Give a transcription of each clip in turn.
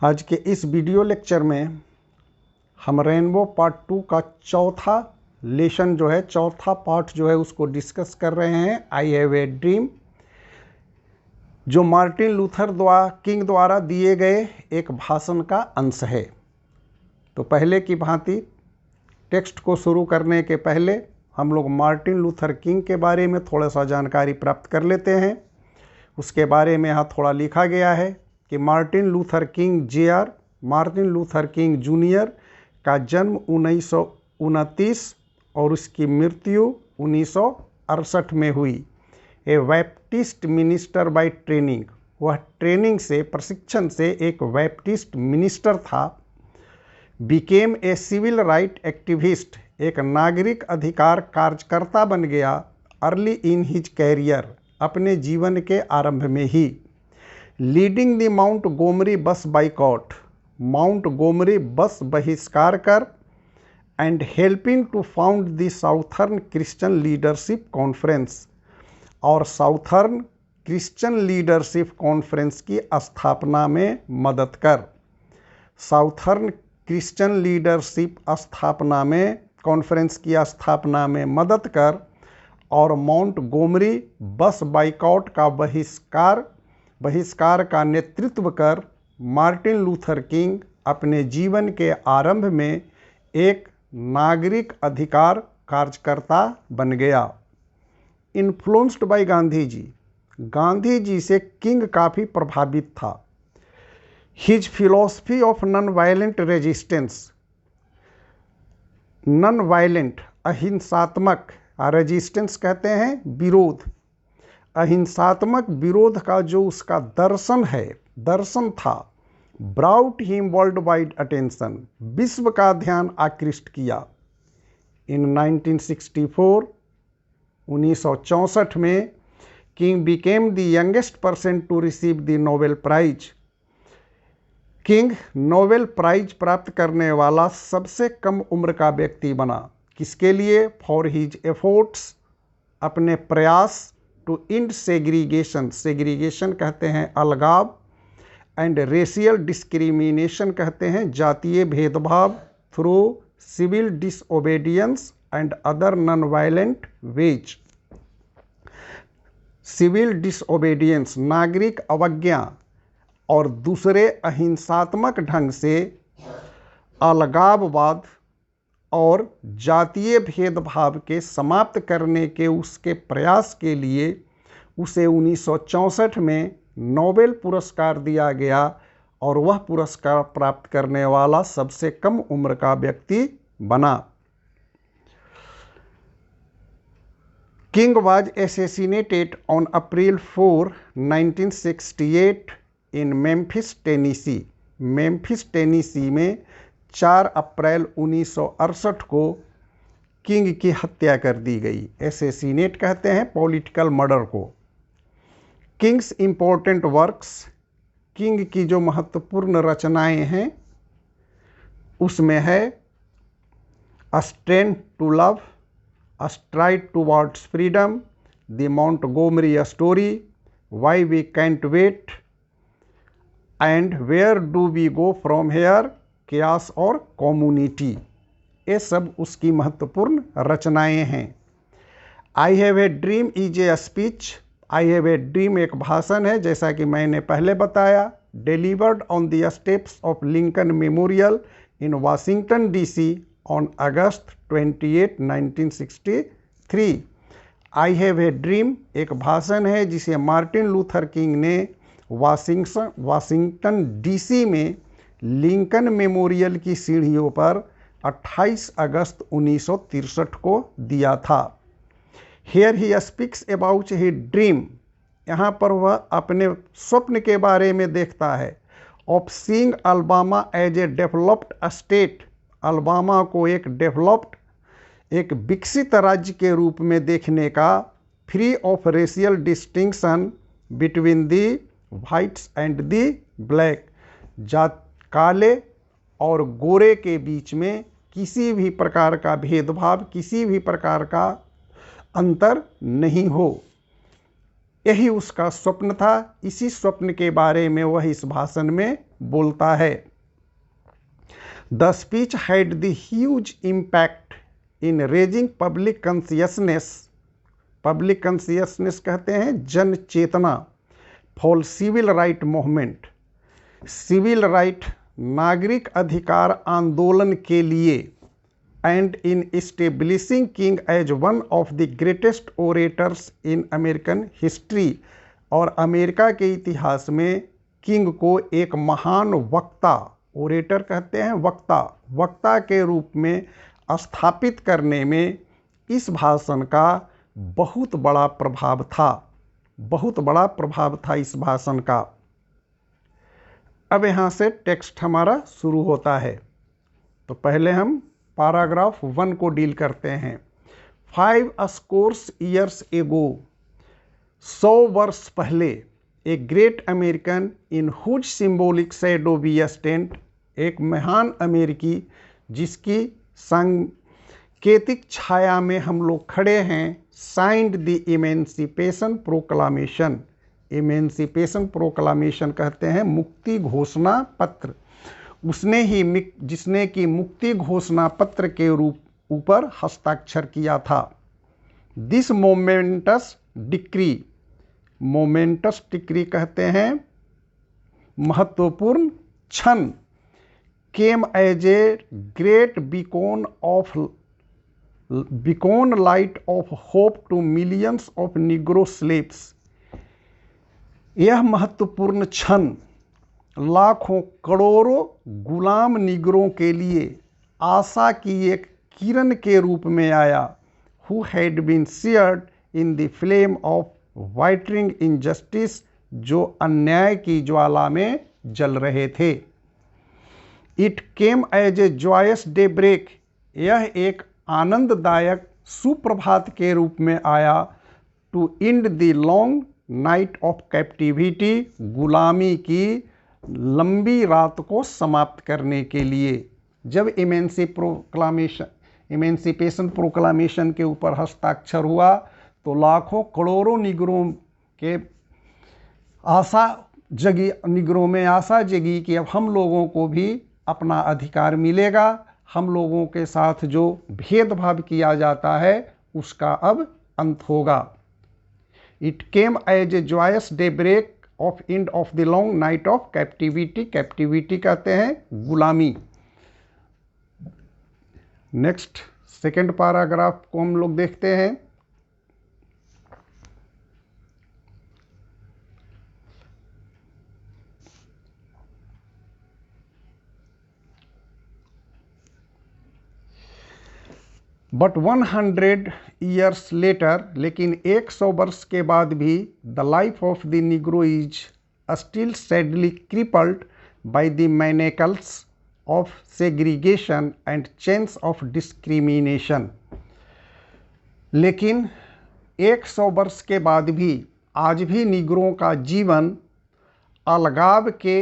आज के इस वीडियो लेक्चर में हम रेनबो पार्ट 2 का चौथा लेसन जो है, चौथा पार्ट जो है उसको डिस्कस कर रहे हैं। आई हैव ए ड्रीम, जो मार्टिन लूथर किंग द्वारा दिए गए एक भाषण का अंश है। तो पहले की भांति टेक्स्ट को शुरू करने के पहले हम लोग मार्टिन लूथर किंग के बारे में थोड़ा सा जानकारी प्राप्त कर लेते हैं। उसके बारे में यहाँ थोड़ा लिखा गया है कि Martin Luther King Jr. Martin Luther King junior का जन्म 1929 और उसकी मृत्यु 1968 में हुई। A Baptist minister by training, वह ट्रेनिंग से, प्रशिक्षण से एक बैप्टिस्ट मिनिस्टर था। Became a civil right activist, एक नागरिक अधिकार कार्यकर्ता बन गया। अर्ली इन हिज कैरियर, अपने जीवन के आरंभ में ही। Leading the Montgomery bus boycott, Montgomery bus बहिष्कार कर। And helping to found the Southern Christian Leadership Conference, और साउथर्न क्रिश्चियन लीडरशिप कॉन्फ्रेंस की स्थापना में मदद कर। साउथर्न क्रिश्चियन लीडरशिप स्थापना में, कॉन्फ्रेंस की स्थापना में मदद कर। और माउंट गोमरी बस बाइकॉट का बहिष्कार का नेतृत्व कर। मार्टिन लूथर किंग अपने जीवन के आरंभ में एक नागरिक अधिकार कार्यकर्ता बन गया। इन्फ्लुएंस्ड बाय गांधी जी, गांधी जी से किंग काफ़ी प्रभावित था। His philosophy of non violent resistance, non violent अहिंसात्मक, रेजिस्टेंस कहते हैं विरोध, अहिंसात्मक विरोध का जो उसका दर्शन था। Brought him world wide attention, विश्व का ध्यान आकृष्ट किया। इन 1964 में King became the youngest person to receive the Nobel prize. King Nobel prize प्राप्त करने वाला सबसे कम उम्र का व्यक्ति बना। किसके लिए? फॉर हिज एफर्ट्स, अपने प्रयास, टू इंड सेग्रीगेशन, सेग्रीगेशन कहते हैं अलगाव, एंड रेशियल डिस्क्रिमिनेशन कहते हैं जातीय भेदभाव, through civil disobedience and other non violent ways. Civil disobedience नागरिक अवज्ञा और दूसरे अहिंसात्मक ढंग से अलगाववाद और जातीय भेदभाव के समाप्त करने के उसके प्रयास के लिए उसे 1964 में नोबेल पुरस्कार दिया गया, और वह पुरस्कार प्राप्त करने वाला सबसे कम उम्र का व्यक्ति बना। King was assassinated on April 4, 1968 in Memphis, Tennessee. Memphis, Tennessee में 4 अप्रैल 1968 को किंग की हत्या कर दी गई। एसेसिनेट कहते हैं पॉलिटिकल मर्डर को। किंग्स इम्पोर्टेंट वर्क्स, किंग की जो महत्वपूर्ण रचनाएं हैं उसमें है a strength to love, a stride towards freedom, the Montgomery story, why we can't wait, and where do we go from here, chaos और कम्युनिटी। ये सब उसकी महत्वपूर्ण रचनाएं हैं। I have a dream is a speech, I have a dream एक भाषण है, जैसा कि मैंने पहले बताया। Delivered on the steps of Lincoln memorial in Washington DC on August 28, 1963। I have a dream एक भाषण है जिसे मार्टिन लूथर किंग ने वाशिंगटन DC में लिंकन मेमोरियल की सीढ़ियों पर 28 अगस्त 1963 को दिया था। Here he speaks about he dream, यहाँ पर वह अपने स्वप्न के बारे में देखता है। Of seeing Alabama as a developed state, Alabama को एक डेवलप्ड, एक विकसित राज्य के रूप में देखने का। Free of racial distinction between the whites and the black, काले और गोरे के बीच में किसी भी प्रकार का भेदभाव, किसी भी प्रकार का अंतर नहीं हो। यही उसका स्वप्न था। इसी स्वप्न के बारे में वह इस भाषण में बोलता है। The speech had the huge impact in raising public consciousness. Public consciousness कहते हैं जन चेतना, for civil right movement, civil right नागरिक अधिकार आंदोलन के लिए, and in establishing King as one of the greatest orators in American history, और अमेरिका के इतिहास में किंग को एक महान वक्ता, ओरेटर कहते हैं वक्ता, वक्ता के रूप में स्थापित करने में इस भाषण का बहुत बड़ा प्रभाव था, बहुत बड़ा प्रभाव था इस भाषण का। अब यहाँ से टेक्स्ट हमारा शुरू होता है। तो पहले हम पैराग्राफ 1 को डील करते हैं। 5 स्कोर्स ईयर्स एगो, 100 वर्ष पहले, a great American in whose symbolic shadow we stand, एक महान अमेरिकी जिसकी सांकेतिक छाया में हम लोग खड़े हैं, signed the emancipation proclamation. Emancipation proclamation कहते हैं मुक्ति घोषणा पत्र, उसने ही जिसने कि मुक्ति घोषणा पत्र के ऊपर हस्ताक्षर किया था। This momentous decree, momentous decree कहते हैं महत्वपूर्ण क्षण, came as a great beacon light of hope to millions of Negro slaves. यह महत्वपूर्ण क्षण लाखों करोड़ों गुलाम निगरों के लिए आशा की एक किरण के रूप में आया, who had been seared in the flame of withering injustice, जो अन्याय की ज्वाला में जल रहे थे। It came as a joyous daybreak, यह एक आनंददायक सुप्रभात के रूप में आया, to end the long night of captivity, गुलामी की लंबी रात को समाप्त करने के लिए। जब इमेंसिपेशन प्रोक्लामेशन के ऊपर हस्ताक्षर हुआ तो लाखों करोड़ों निगरों के आशा जगी, निगरों में आशा जगी कि अब हम लोगों को भी अपना अधिकार मिलेगा, हम लोगों के साथ जो भेदभाव किया जाता है उसका अब अंत होगा। It came as a joyous daybreak of end of the long night of captivity, captivity कहते हैं गुलामी। नेक्स्ट सेकेंड पैराग्राफ को हम लोग देखते हैं। बट 100 ईयर्स लेटर, लेकिन 100 वर्ष के बाद भी, the life of the Negro is still sadly crippled by the manacles of segregation and chains of discrimination. लेकिन 100 वर्ष के बाद भी आज भी निग्रों का जीवन अलगाव के,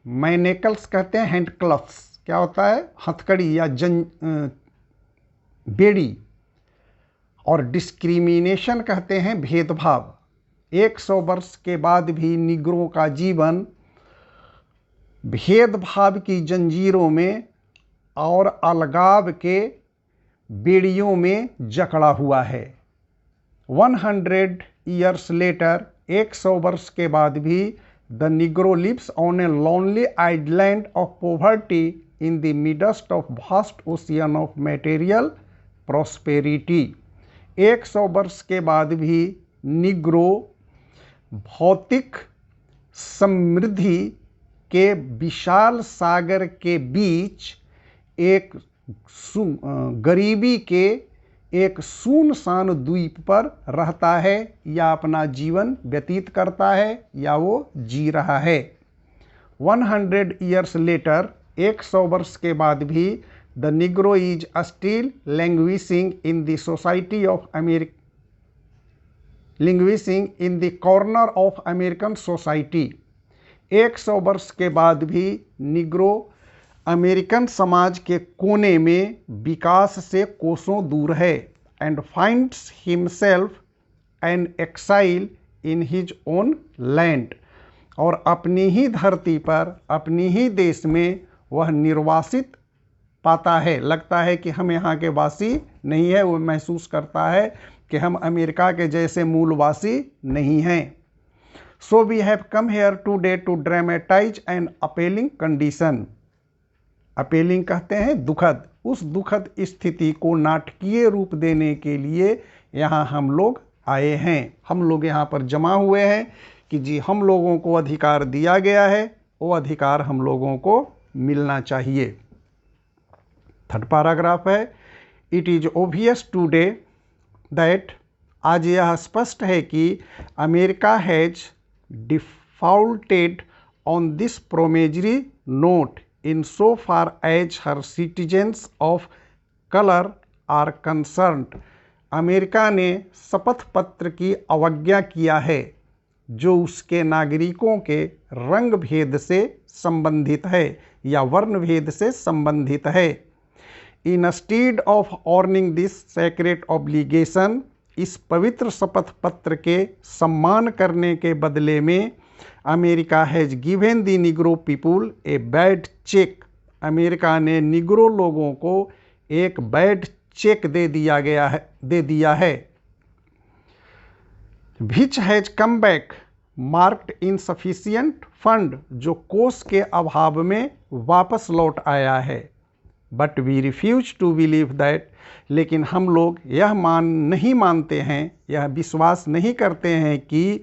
मैनेकल्स कहते हैं हैंडक्लफ्स, क्या होता है हथकड़ी या बेड़ी, और डिस्क्रिमिनेशन कहते हैं भेदभाव। 100 वर्ष के बाद भी निग्रों का जीवन भेदभाव की जंजीरों में और अलगाव के बेड़ियों में जकड़ा हुआ है। 100 ईयर्स लेटर, 100 वर्ष के बाद भी, the Negro lives on a lonely island of poverty in the midst of vast ocean of material prosperity. 100 वर्ष के बाद भी निग्रो भौतिक समृद्धि के विशाल सागर के बीच एक गरीबी के एक सुनसान द्वीप पर रहता है, या अपना जीवन व्यतीत करता है, या वो जी रहा है। 100 ईयर्स लेटर, 100 वर्ष के बाद भी, the Negro is still languishing in the society of America, languishing in the corner of American society. 100 वर्ष के बाद भी निग्रो अमेरिकन समाज के कोने में विकास से कोसों दूर है, and finds himself an exile in his own land, और अपनी ही धरती पर, अपनी ही देश में वह निर्वासित पाता है, लगता है कि हम यहाँ के वासी नहीं है। वो महसूस करता है कि हम अमेरिका के जैसे मूलवासी नहीं हैं। So we have come here today to dramatise an appalling condition. Appalling कहते हैं दुखद। उस दुखद स्थिति को नाटकीय रूप देने के लिए यहाँ हम लोग आए हैं। हम लोग यहाँ पर जमा हुए हैं कि जी हम लोगों को अधिकार दिया गया है, वो अधिकार हम लोगों को मिलना चाहिए। थर्ड पैराग्राफ है, it is obvious today that, आज यह स्पष्ट है कि America has defaulted on this promissory note in so far as her citizens of colour are concerned. America ने शपथ पत्र की अवज्ञा किया है जो उसके नागरिकों के रंग भेद से संबंधित है या वर्ण भेद से संबंधित है। Instead of honouring this sacred obligation, इस पवित्र शपथ पत्र के सम्मान करने के बदले में America has given the Negro people a bad cheque. America ने निग्रो लोगों को एक बैड चेक दे दिया है। Which has come back marked insufficient fund, जो कोष के अभाव में वापस लौट आया है। But we refuse to believe that, लेकिन हम लोग यह नहीं मानते हैं, यह विश्वास नहीं करते हैं कि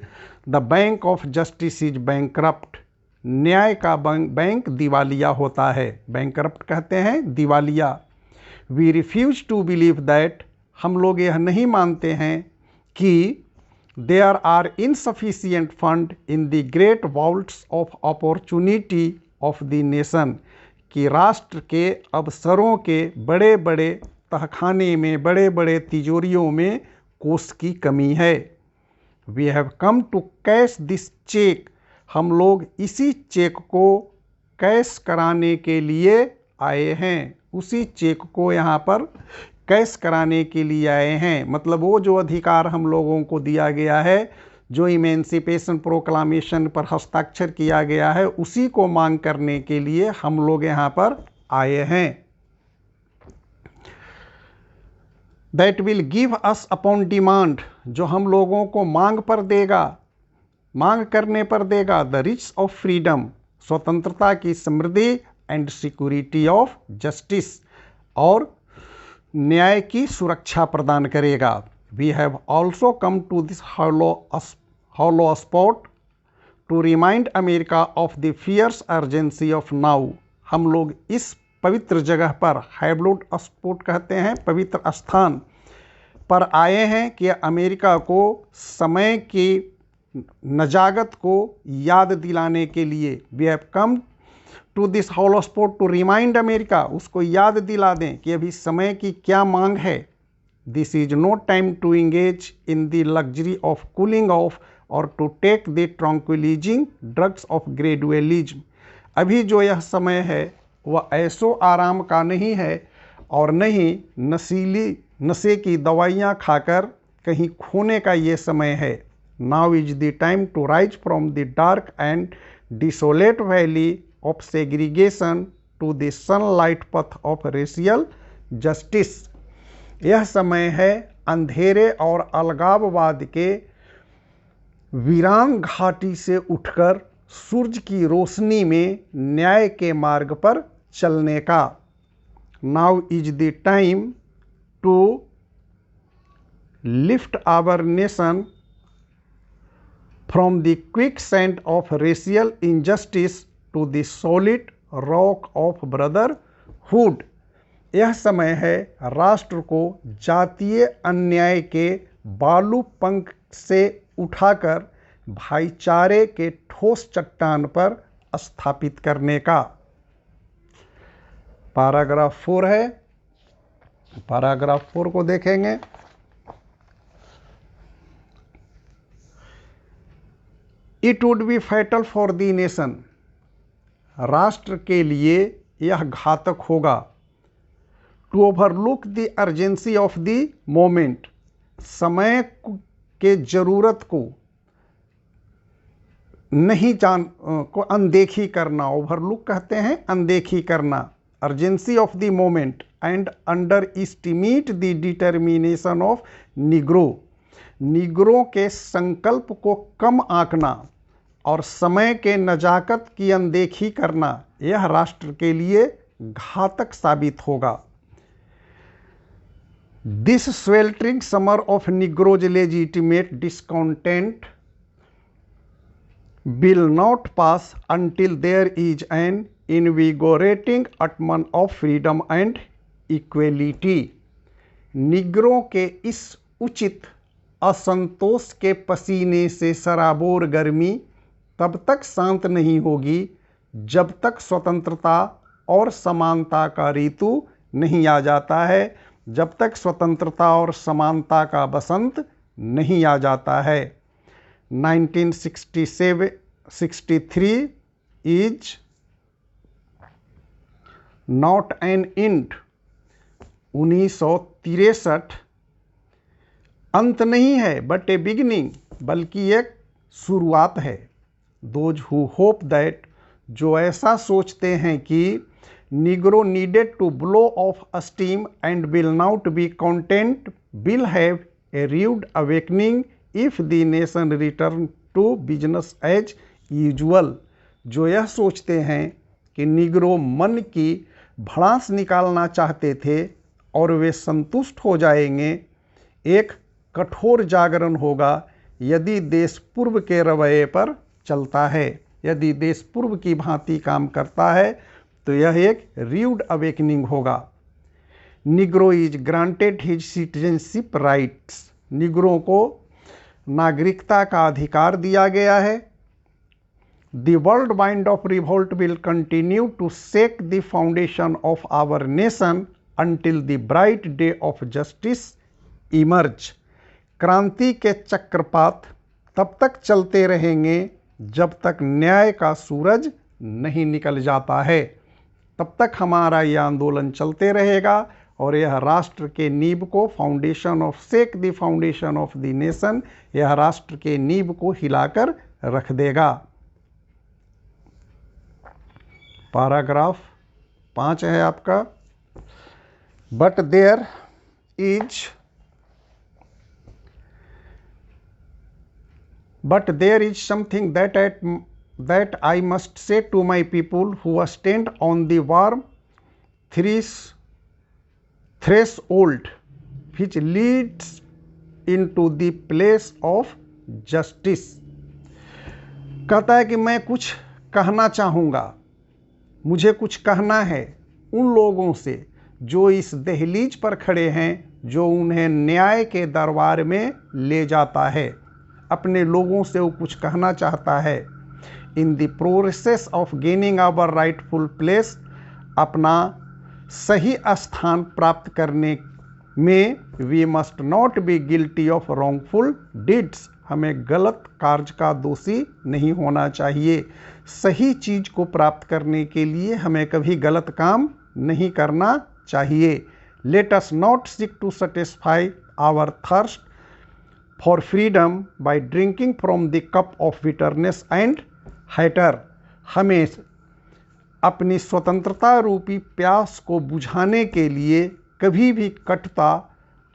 the bank of justice is bankrupt, न्याय का बैंक दिवालिया होता है। बैंकरप्ट कहते हैं दिवालिया। We refuse to believe that, हम लोग यह नहीं मानते हैं कि there are insufficient fund in the great vaults of opportunity of the nation, कि राष्ट्र के अवसरों के बड़े बड़े तहखाने में, बड़े बड़े तिजोरियों में कोष की कमी है। We have come to cash this cheque, हम लोग इसी चेक को कैश कराने के लिए आए हैं। उसी चेक को यहाँ पर कैश कराने के लिए आए हैं। मतलब वो जो अधिकार हम लोगों को दिया गया है, जो इमेंसिपेशन प्रोक्लामेशन पर हस्ताक्षर किया गया है, उसी को मांग करने के लिए हम लोग यहाँ पर आए हैं। That will give us upon demand, जो हम लोगों को मांग पर देगा, मांग करने पर देगा, द रिच ऑफ फ्रीडम, स्वतंत्रता की समृद्धि, एंड सिक्योरिटी ऑफ जस्टिस, और न्याय की सुरक्षा प्रदान करेगा। We have also come to this hallowed spot to remind America of the fierce urgency of now, हम लोग इस पवित्र जगह पर, हैब्लोड स्पॉट कहते हैं पवित्र स्थान पर आए हैं कि अमेरिका को समय की नजाकत को याद दिलाने के लिए। We have come to this hallowed spot to remind America, उसको याद दिला दें कि अभी समय की क्या मांग है। This is no time to engage in the luxury of cooling off और to take the tranquillising drugs of gradualism, अभी जो यह समय है वह ऐसो आराम का नहीं है और नहीं नशे की दवाइयाँ खाकर कहीं खोने का ये समय है। Now is the time to rise from the dark and desolate valley of segregation to the sunlit path of racial justice, यह समय है अंधेरे और अलगाववाद के वीरान घाटी से उठकर सूरज की रोशनी में न्याय के मार्ग पर चलने का। Now is the time to lift our nation from the quicksand of racial injustice to the solid rock of brotherhood, यह समय है राष्ट्र को जातीय अन्याय के बालू पंख से उठाकर भाईचारे के ठोस चट्टान पर स्थापित करने का। पैराग्राफ 4 है, पैराग्राफ 4 को देखेंगे। It would be fatal for the nation, राष्ट्र के लिए यह घातक होगा। To overlook the urgency of the moment, समय के जरूरत को नहीं जान को अनदेखी करना, ओवरलुक कहते हैं, अनदेखी करना, urgency of the moment and under estimate the determination of Negro, Negro के संकल्प को कम आंकना और समय के नजाकत की अनदेखी करना, यह राष्ट्र के लिए घातक साबित होगा। This sweltering summer of Negro's legitimate discontent will not pass until there is an invigorating atmosphere of freedom and equality। निग्रों के इस उचित असंतोष के पसीने से सराबोर गर्मी तब तक शांत नहीं होगी जब तक स्वतंत्रता और समानता का ऋतु नहीं आ जाता है, जब तक स्वतंत्रता और समानता का बसंत नहीं आ जाता है। 1963 is not an end। 1963 अंत नहीं है बट ए बिगिनिंग, बल्कि एक शुरुआत है। दोज हु होप दैट, जो ऐसा सोचते हैं कि Negro needed to blow off steam and will not be content will have a rude awakening if the nation return to business as usual. जो यह सोचते हैं कि निग्रो मन की भड़ास निकालना चाहते थे और वे संतुष्ट हो जाएंगे, एक कठोर जागरण होगा यदि देश पूर्व के रवैये पर चलता है। यदि देश पूर्व की भांति काम करता है तो यह एक रूड अवेकनिंग होगा। Negro is granted his citizenship rights, Negro को नागरिकता का अधिकार दिया गया है। The whirlwind of revolt will continue to shake the foundation of our nation until the bright day of justice emerge. क्रांति के चक्रपात तब तक चलते रहेंगे जब तक न्याय का सूरज नहीं निकल जाता है, तब तक हमारा यह आंदोलन चलते रहेगा और यह राष्ट्र के नींव को, foundation of shake the foundation of the nation, यह राष्ट्र के नींव को हिलाकर रख देगा। पैराग्राफ 5 है आपका। But there is something that I must say to my people who stand on the warm threshold which leads into the place of justice। कहता है कि मैं कुछ कहना चाहूँगा, मुझे कुछ कहना है उन लोगों से जो इस दहलीज पर खड़े हैं, जो उन्हें न्याय के दरबार में ले जाता है। अपने लोगों से वो कुछ कहना चाहता है। In the process of gaining our rightful place, अपना सही स्थान प्राप्त करने में, we must not be guilty of wrongful deeds, हमें गलत कार्य का दोषी नहीं होना चाहिए। सही चीज को प्राप्त करने के लिए हमें कभी गलत काम नहीं करना चाहिए। Let us not seek to satisfy our thirst for freedom by drinking from the cup of bitterness and hatred. हमें अपनी स्वतंत्रता रूपी प्यास को बुझाने के लिए कभी भी कटुता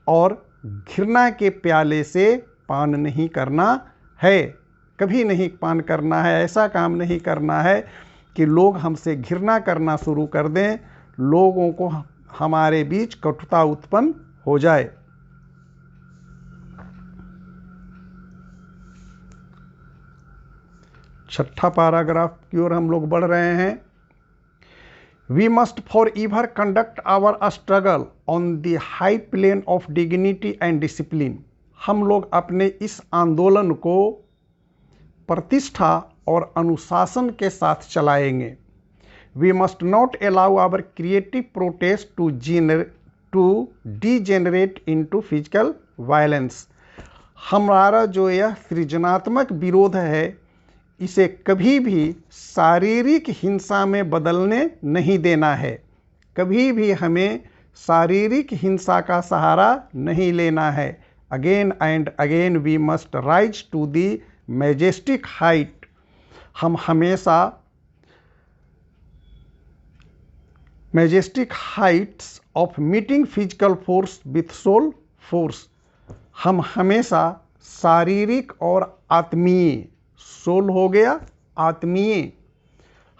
और घृणा के प्याले से पान नहीं करना है, कभी नहीं पान करना है। ऐसा काम नहीं करना है कि लोग हमसे घृणा करना शुरू कर दें, लोगों को हमारे बीच कटुता उत्पन्न हो जाए। छठा पैराग्राफ की ओर हम लोग बढ़ रहे हैं। We must forever conduct our struggle on the high plane of dignity and discipline. हम लोग अपने इस आंदोलन को प्रतिष्ठा और अनुशासन के साथ चलाएंगे। We must not allow our creative protest to degenerate into physical violence. हमारा जो यह सृजनात्मक विरोध है, इसे कभी भी शारीरिक हिंसा में बदलने नहीं देना है। कभी भी हमें शारीरिक हिंसा का सहारा नहीं लेना है। Again and again we must rise to the majestic height हम हमेशा majestic heights of meeting physical force with soul force, हम हमेशा शारीरिक और आत्मीय, सोल हो गया आत्मीय,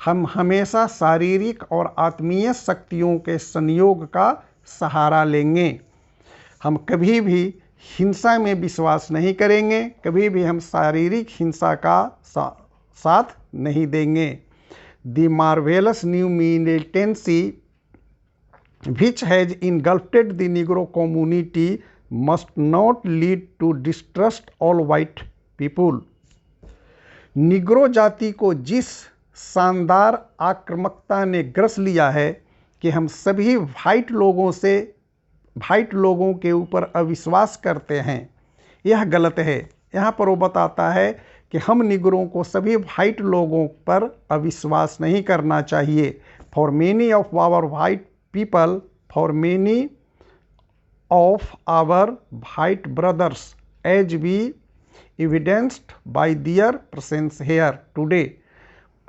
हम हमेशा शारीरिक और आत्मीय शक्तियों के संयोग का सहारा लेंगे। हम कभी भी हिंसा में विश्वास नहीं करेंगे, कभी भी हम शारीरिक हिंसा का साथ नहीं देंगे। The marvellous new militancy which has engulfed the Negro community must not lead to distrust all white people। Negro जाति को जिस शानदार आक्रामकता ने ग्रस लिया है कि हम सभी वाइट लोगों के ऊपर अविश्वास करते हैं, यह गलत है। यहाँ पर वो बताता है कि हम निग्रों को सभी वाइट लोगों पर अविश्वास नहीं करना चाहिए। For many of our white people, for many of our white brothers, as we evidenced by their presence here today।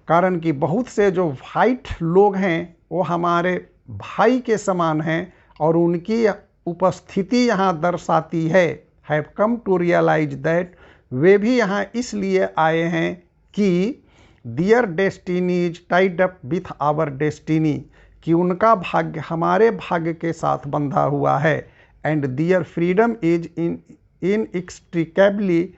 कारण कि बहुत से जो वाइट लोग हैं वो हमारे भाई के समान हैं और उनकी उपस्थिति यहाँ दर्शाती है। Have come to realise that, वे भी यहाँ इसलिए आए हैं कि their destiny is tied up with our destiny, कि उनका भाग्य हमारे भाग्य के साथ बंधा हुआ है। And their freedom is inextricably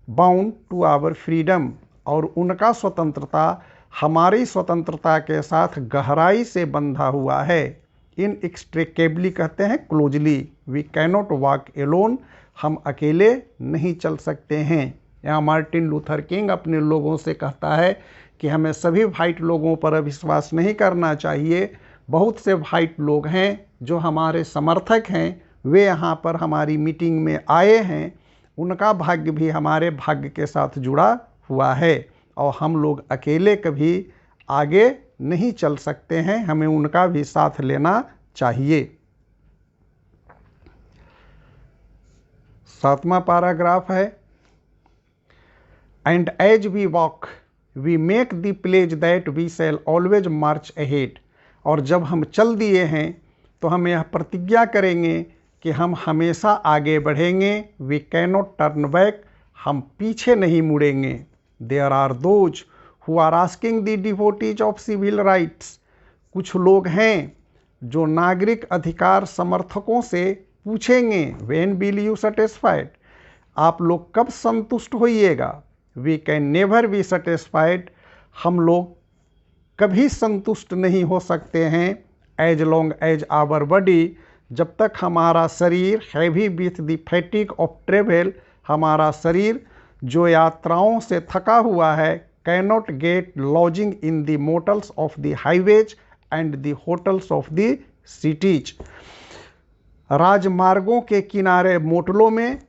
bound to our freedom, और उनका स्वतंत्रता हमारी स्वतंत्रता के साथ गहराई से बंधा हुआ है। इनएक्सट्रिकेबली कहते हैं closely. We cannot walk alone, हम अकेले नहीं चल सकते हैं। यहाँ मार्टिन लूथर किंग अपने लोगों से कहता है कि हमें सभी वाइट लोगों पर अविश्वास नहीं करना चाहिए। बहुत से वाइट लोग हैं जो हमारे समर्थक हैं, वे यहाँ पर हमारी मीटिंग में आए हैं, उनका भाग्य भी हमारे भाग्य के साथ जुड़ा हुआ है और हम लोग अकेले कभी आगे नहीं चल सकते हैं, हमें उनका भी साथ लेना चाहिए। 7वां पैराग्राफ है, and as we walk we make the pledge that we shall always march ahead, और जब हम चल दिए हैं तो हम यह प्रतिज्ञा करेंगे कि हम हमेशा आगे बढ़ेंगे। वी कैनॉट टर्न बैक, हम पीछे नहीं मुड़ेंगे। There are those who are asking the devotees of civil rights, कुछ लोग हैं जो नागरिक अधिकार समर्थकों से पूछेंगे, व्हेन विल यू सेटिस्फाइड, आप लोग कब संतुष्ट होइएगा। We can never be satisfied, हम लोग कभी संतुष्ट नहीं हो सकते हैं। As long as our body, जब तक हमारा शरीर heavy with the fatigue of travel, हमारा शरीर जो यात्राओं से थका हुआ है, cannot get lodging in the motels of the highways and the hotels of the cities, राजमार्गों के किनारे मोटलों में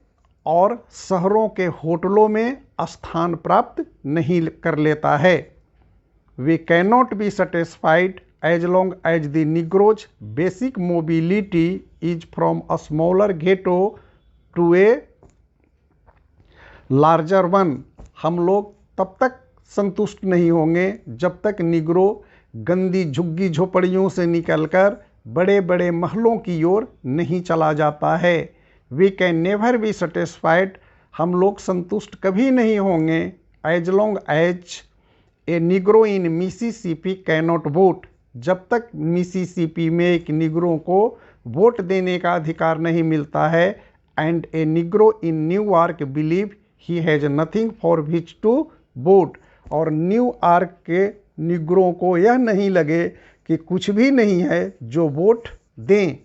और शहरों के होटलों में स्थान प्राप्त नहीं कर लेता है। We cannot be satisfied as long as the Negro's basic mobility is from a smaller ghetto to a larger one, हम लोग तब तक संतुष्ट नहीं होंगे जब तक निग्रो गंदी झुग्गी झोपड़ियों से निकलकर बड़े बड़े महलों की ओर नहीं चला जाता है। We can never be satisfied, हम लोग संतुष्ट कभी नहीं होंगे। As long as a Negro in Mississippi cannot vote, जब तक मिसिसिपी में एक निग्रो को वोट देने का अधिकार नहीं मिलता है। And a Negro in New York believe he has nothing for which to vote, और न्यूयॉर्क के निग्रों को यह नहीं लगे कि कुछ भी नहीं है जो वोट दें।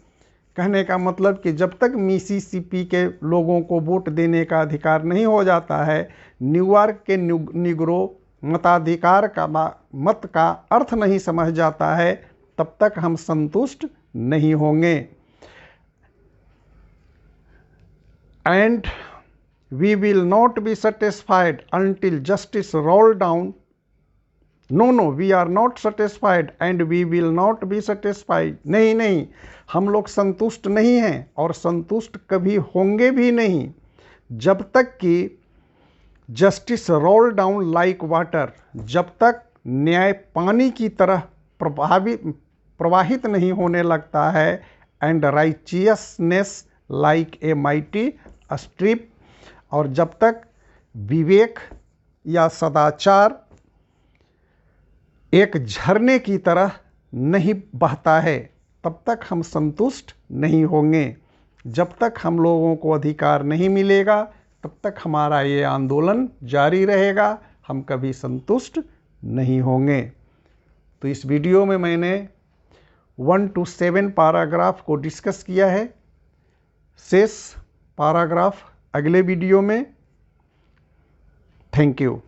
कहने का मतलब कि जब तक मिसिसिपी के लोगों को वोट देने का अधिकार नहीं हो जाता है, न्यूयॉर्क के निग्रो मताधिकार का मत का अर्थ नहीं समझ जाता है, तब तक हम संतुष्ट नहीं होंगे। And we will not be satisfied until justice roll down, no we are not satisfied and we will not be satisfied, नहीं, हम लोग संतुष्ट नहीं हैं और संतुष्ट कभी होंगे भी नहीं जब तक कि justice roll down like water, जब तक न्याय पानी की तरह प्रवाहित नहीं होने लगता है, and righteousness like a mighty stream, और जब तक विवेक या सदाचार एक झरने की तरह नहीं बहता है, तब तक हम संतुष्ट नहीं होंगे। जब तक हम लोगों को अधिकार नहीं मिलेगा, तब तक हमारा ये आंदोलन जारी रहेगा, हम कभी संतुष्ट नहीं होंगे। तो इस वीडियो में मैंने 1 to 7 पैराग्राफ को डिस्कस किया है। शेष पैराग्राफ अगले वीडियो में। Thank you.